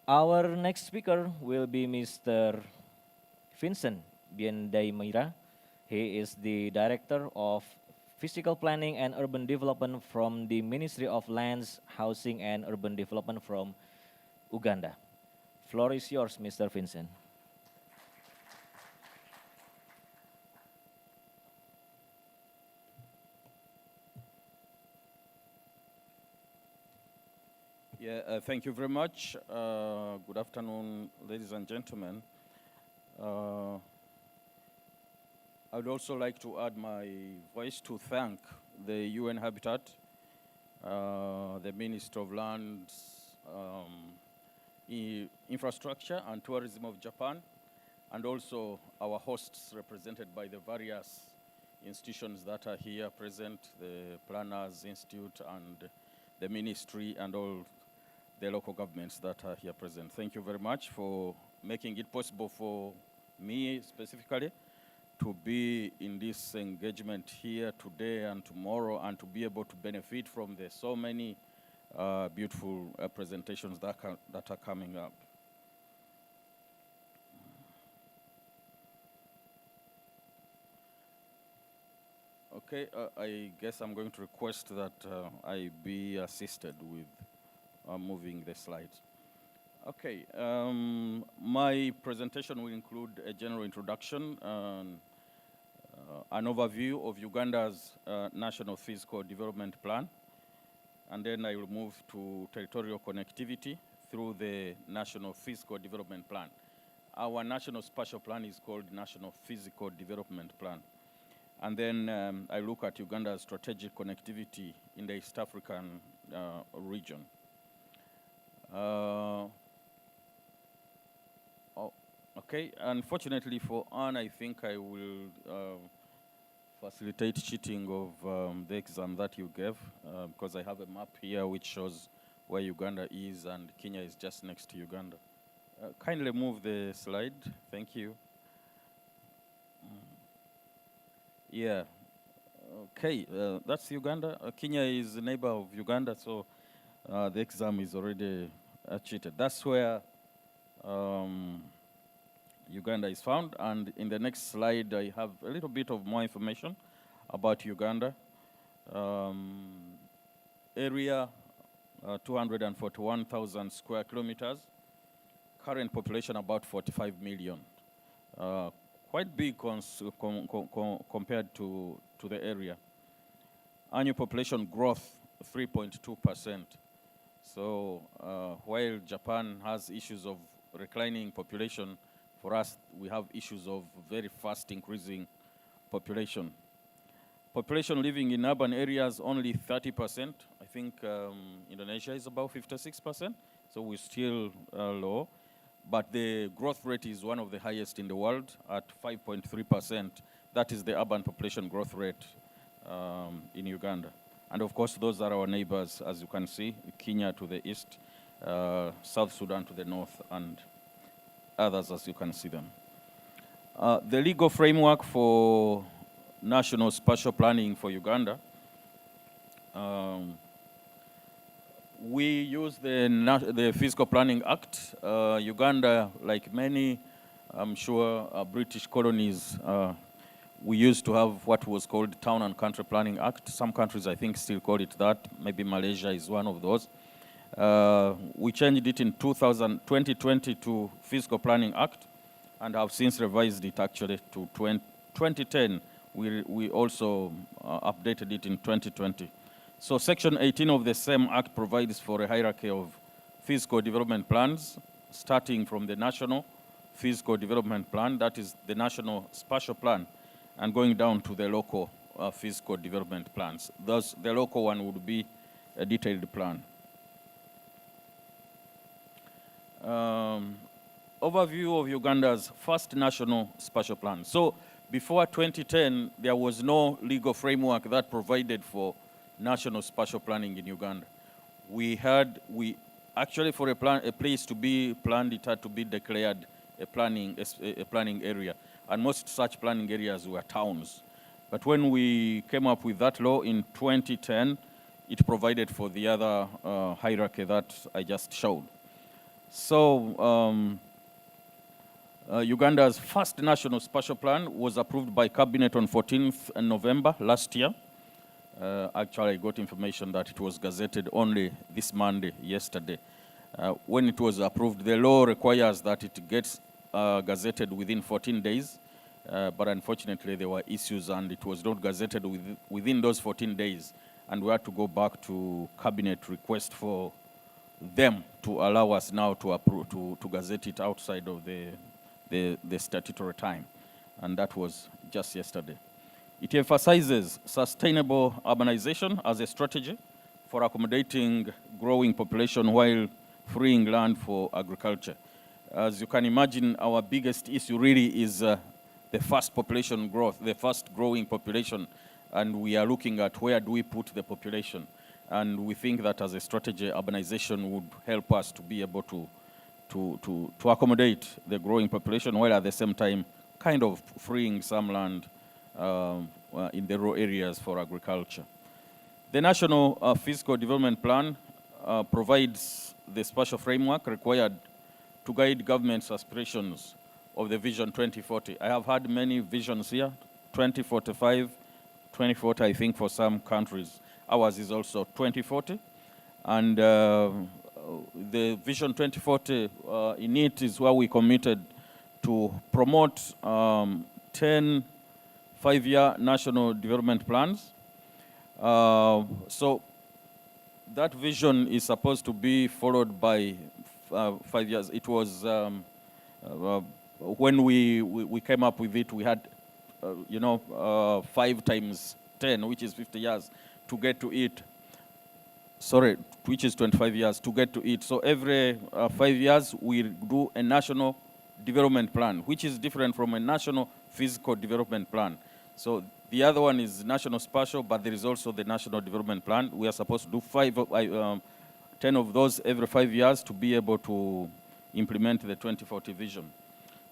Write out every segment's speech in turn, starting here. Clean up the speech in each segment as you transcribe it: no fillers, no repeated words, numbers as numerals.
Our next speaker will be Mr. Vincent Byendaimira. He is the Director of Physical Planning and Urban Development from the Ministry of Lands, Housing and Urban Development from Uganda. Floor is yours, Mr. Vincent. Thank you very much. Good afternoon, ladies and gentlemen. I would also like to add my voice to thank the UN Habitat, the Minister of Lands, Infrastructure and Tourism of Japan, and also our hosts represented by the various institutions that are here present, the Planners Institute and the ministry and all the local governments that are here present. Thank you very much for making it possible for me specifically to be in this engagement here today and tomorrow and to be able to benefit from the so many beautiful presentations that are coming up. Okay, I guess I'm going to request that I be assisted with moving the slides. Okay, my presentation will include a general introduction, an overview of Uganda's National Physical Development Plan, and then I will move to territorial connectivity through the National Physical Development Plan. Our National Spatial Plan is called National Physical Development Plan. And then I look at Uganda's strategic connectivity in the East African region. Okay, unfortunately for Anne, I think I will facilitate cheating of the exam that you gave because I have a map here which shows where Uganda is and Kenya is just next to Uganda. Kindly move the slide, thank you. Yeah, okay, that's Uganda. Kenya is a neighbor of Uganda, so the exam is already cheated. That's where Uganda is found. And in the next slide, I have a little bit of more information about Uganda. Area, 241,000 square kilometers. Current population, about 45 million. Quite big compared to the area. Annual population growth, 3.2%. So while Japan has issues of declining population, for us, we have issues of very fast increasing population. Population living in urban areas, only 30%. I think Indonesia is about 56%, so we're still low. But the growth rate is one of the highest in the world at 5.3%. That is the urban population growth rate in Uganda. And of course, those are our neighbors, as you can see, Kenya to the east, South Sudan to the north, and others as you can see them. The legal framework for national spatial planning for Uganda, we use the Physical Planning Act. Uganda, like many, I'm sure, British colonies, we used to have what was called Town and Country Planning Act. Some countries, I think, still call it that. Maybe Malaysia is one of those. We changed it in 2020 to Physical Planning Act, and have since revised it actually to 2010. We also updated it in 2020. So Section 18 of the same Act provides for a hierarchy of physical development plans, starting from the National Physical Development Plan, that is the National Spatial Plan, and going down to the local physical development plans. Thus, the local one would be a detailed plan. Overview of Uganda's first national spatial plan. So before 2010, there was no legal framework that provided for national spatial planning in Uganda. Actually for a place to be planned, it had to be declared a planning area. And most such planning areas were towns. But when we came up with that law in 2010, it provided for the other hierarchy that I just showed. So Uganda's first national spatial plan was approved by Cabinet on 14th November last year. Actually, I got information that it was gazetted only this Monday, yesterday. When it was approved, the law requires that it gets gazetted within 14 days, but unfortunately there were issues and it was not gazetted within those 14 days, and we had to go back to Cabinet request for them to allow us now to approve, to gazette it outside of the statutory time, and that was just yesterday. It emphasizes sustainable urbanization as a strategy for accommodating growing population while freeing land for agriculture. As you can imagine, our biggest issue really is the fast population growth, the fast growing population, and we are looking at where do we put the population. And we think that as a strategy, urbanization would help us to be able to accommodate the growing population while at the same time kind of freeing some land in the rural areas for agriculture. The National Physical Development Plan provides the spatial framework required to guide government's aspirations of the Vision 2040. I have had many visions here, 2045, 2040, I think for some countries. Ours is also 2040. And the Vision 2040, in it is where we committed to promote 10 5-year national development plans. So that vision is supposed to be followed by 5 years. It was, when we came up with it, we had, 5 times 10, which is 50 years, to get to it. Sorry, which is 25 years to get to it. So every 5 years, we do a national development plan, which is different from a national physical development plan. So the other one is national spatial, but there is also the national development plan. We are supposed to do 10 of those every 5 years to be able to implement the 2040 vision.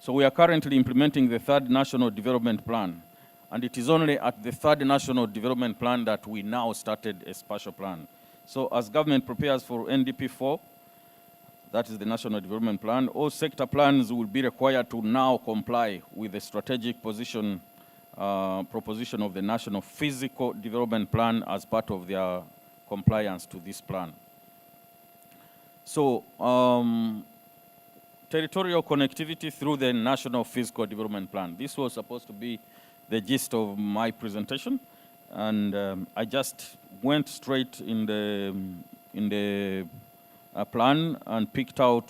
So we are currently implementing the 3rd national development plan. And it is only at the 3rd national development plan that we now started a spatial plan. So as government prepares for NDP 4, that is the national development plan, all sector plans will be required to now comply with the strategic position proposition of the National Physical Development Plan as part of their compliance to this plan. So, territorial connectivity through the National Physical Development Plan. This was supposed to be the gist of my presentation, and I just went straight in the plan and picked out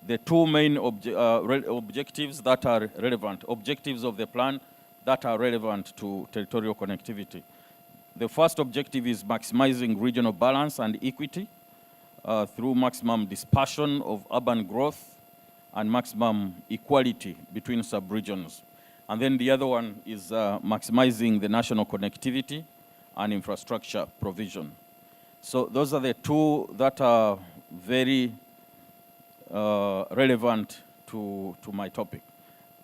the 2 main objectives that are relevant, objectives of the plan that are relevant to territorial connectivity. The first objective is maximizing regional balance and equity through maximum dispersion of urban growth and maximum equality between sub-regions. And then the other one is maximizing the national connectivity and infrastructure provision. So those are the 2 that are very relevant to my topic.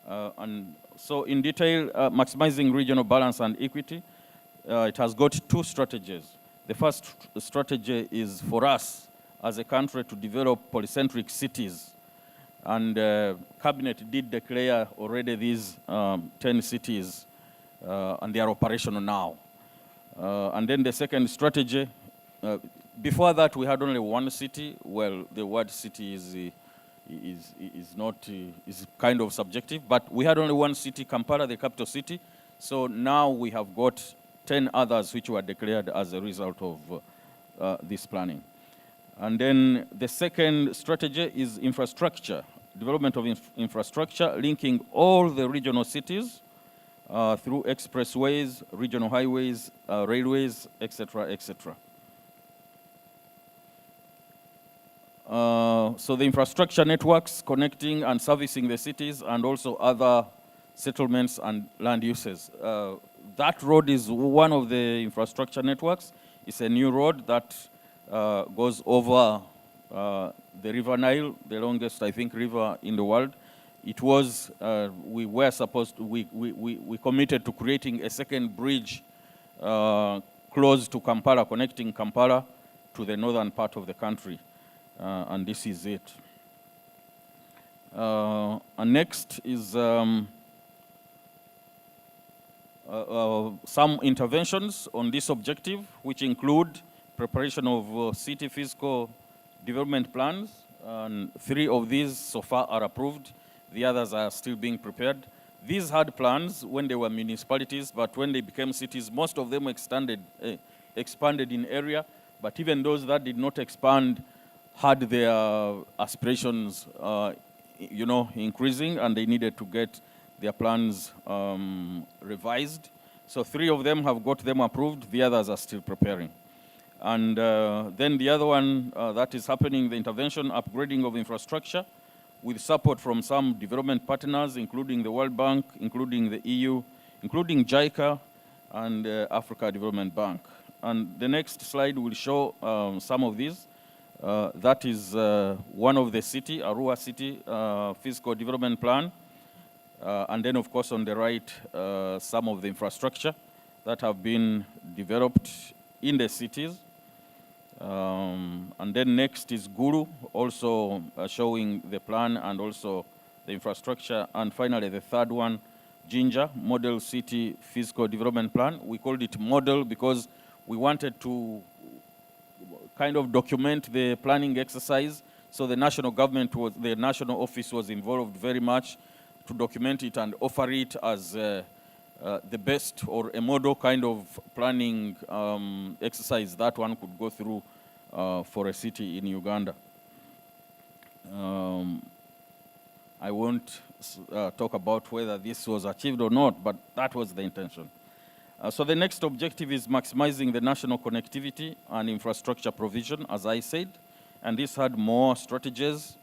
And so in detail, maximizing regional balance and equity, it has got 2 strategies. The first strategy is for us as a country to develop polycentric cities. And Cabinet did declare already these 10 cities, and they are operational now. And then the second strategy, before that we had only 1 city. Well, the word city is kind of subjective, but we had only 1 city, Kampala, the capital city. So now we have got 10 others which were declared as a result of this planning. And then the second strategy is infrastructure, development of infrastructure, linking all the regional cities through expressways, regional highways, railways, etc., etc. So the infrastructure networks connecting and servicing the cities and also other settlements and land uses. That road is one of the infrastructure networks. It's a new road that goes over the River Nile, the longest, I think, river in the world. It was, we were supposed to, we committed to creating a second bridge close to Kampala, connecting Kampala to the northern part of the country. And this is it. And next is some interventions on this objective, which include preparation of city fiscal development plans. And 3 of these so far are approved. The others are still being prepared. These had plans when they were municipalities, but when they became cities, most of them expanded in area. But even those that did not expand had their aspirations, increasing, and they needed to get their plans revised. So 3 of them have got them approved. The others are still preparing. And then the other one that is happening, the intervention, upgrading of infrastructure with support from some development partners, including the World Bank, including the EU, including JICA and Africa Development Bank. And the next slide will show some of these. That is one of the city, Arua City Fiscal Development Plan. And then, of course, on the right, some of the infrastructure that have been developed in the cities. And then next is Guru, also showing the plan and also the infrastructure. And finally, the third one, Jinja, Model City Fiscal Development Plan. We called it model because we wanted to kind of document the planning exercise. So the national government, the national office was involved very much to document it and offer it as the best or a model kind of planning exercise that one could go through for a city in Uganda. I won't talk about whether this was achieved or not, but that was the intention. So the next objective is maximizing the national connectivity and infrastructure provision, as I said, and this had more strategies,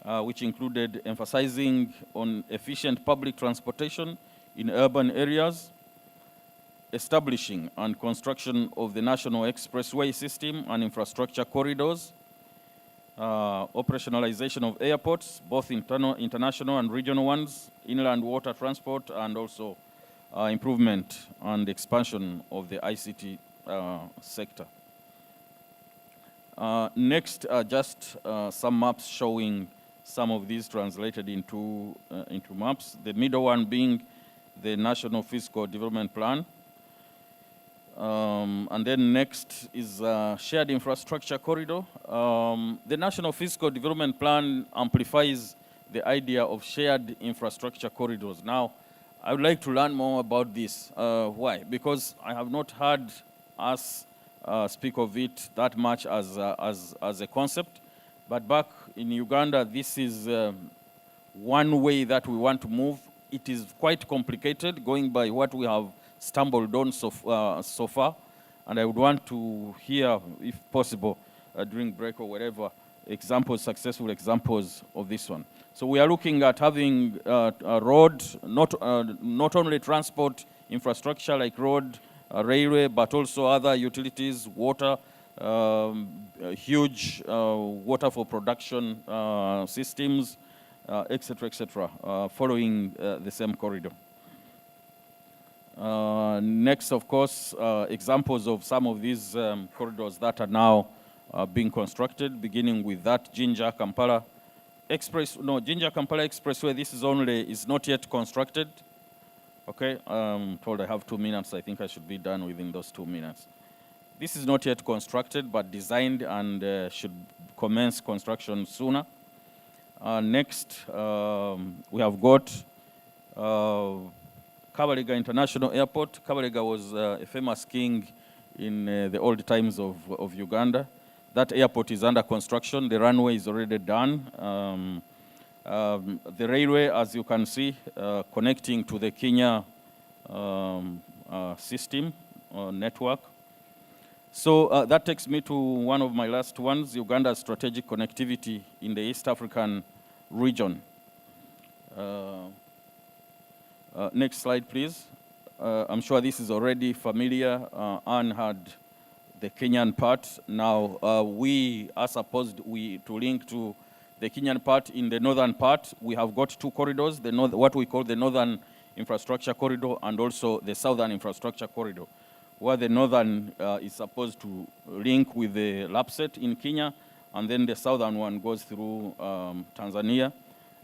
which included emphasizing on efficient public transportation in urban areas, establishing and construction of the national expressway system and infrastructure corridors, operationalization of airports, both international and regional ones, inland water transport, and also improvement and expansion of the ICT sector. Next, just some maps showing some of these translated into maps. The middle one being the National Fiscal Development Plan. And then next is Shared Infrastructure Corridor. The National Fiscal Development Plan amplifies the idea of shared infrastructure corridors. Now, I would like to learn more about this. Why? Because I have not heard us speak of it that much as a concept. But back in Uganda, this is one way that we want to move. It is quite complicated, going by what we have stumbled on so far. And I would want to hear, if possible, during break or whatever, examples, successful examples of this one. So we are looking at having a road, not only transport infrastructure like road, railway, but also other utilities, water, huge water for production systems, etc., following the same corridor. Next, of course, examples of some of these corridors that are now being constructed, beginning with that Jinja-Kampala Jinja-Kampala Expressway. This is not yet constructed. Okay, I'm told I have 2 minutes. I think I should be done within those 2 minutes. This is not yet constructed, but designed and should commence construction sooner. Next, we have got Kabalega International Airport. Kabalega was a famous king in the old times of Uganda. That airport is under construction. The runway is already done. The railway, as you can see, connecting to the Kenya system network. So that takes me to one of my last ones, Uganda's strategic connectivity in the East African region. Next slide, please. I'm sure this is already familiar. Anne had the Kenyan part. Now, we are supposed to link to the Kenyan part. In the northern part, we have got 2 corridors, what we call the Northern Infrastructure Corridor and also the Southern Infrastructure Corridor, where the northern is supposed to link with the Lapset in Kenya, and then the southern one goes through Tanzania.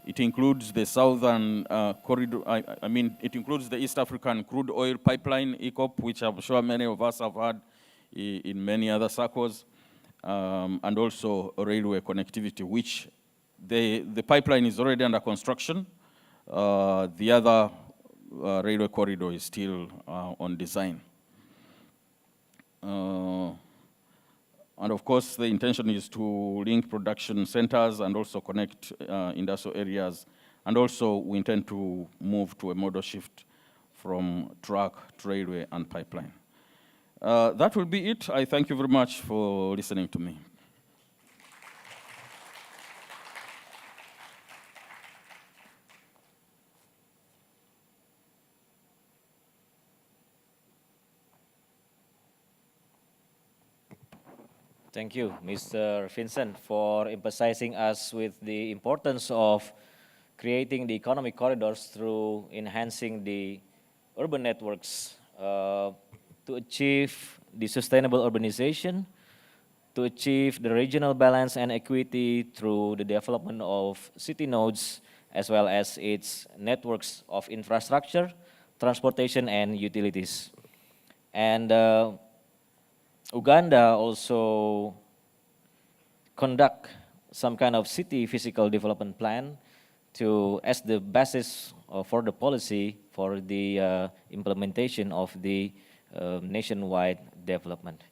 It includes the southern corridor, I mean, it includes the East African crude oil pipeline, ECOP, which I'm sure many of us have had in many other circles, and also railway connectivity, which the pipeline is already under construction. The other railway corridor is still on design. And of course, the intention is to link production centers and also connect industrial areas. And also, we intend to move to a model shift from truck to railway and pipeline. That will be it. I thank you very much for listening to me. Thank you, Mr. Vincent, for emphasizing us with the importance of creating the economic corridors through enhancing the urban networks to achieve the sustainable urbanization, to achieve the regional balance and equity through the development of city nodes, as well as its networks of infrastructure, transportation, and utilities. And Uganda also conduct some kind of city physical development plan as the basis for the policy for the implementation of the nationwide development.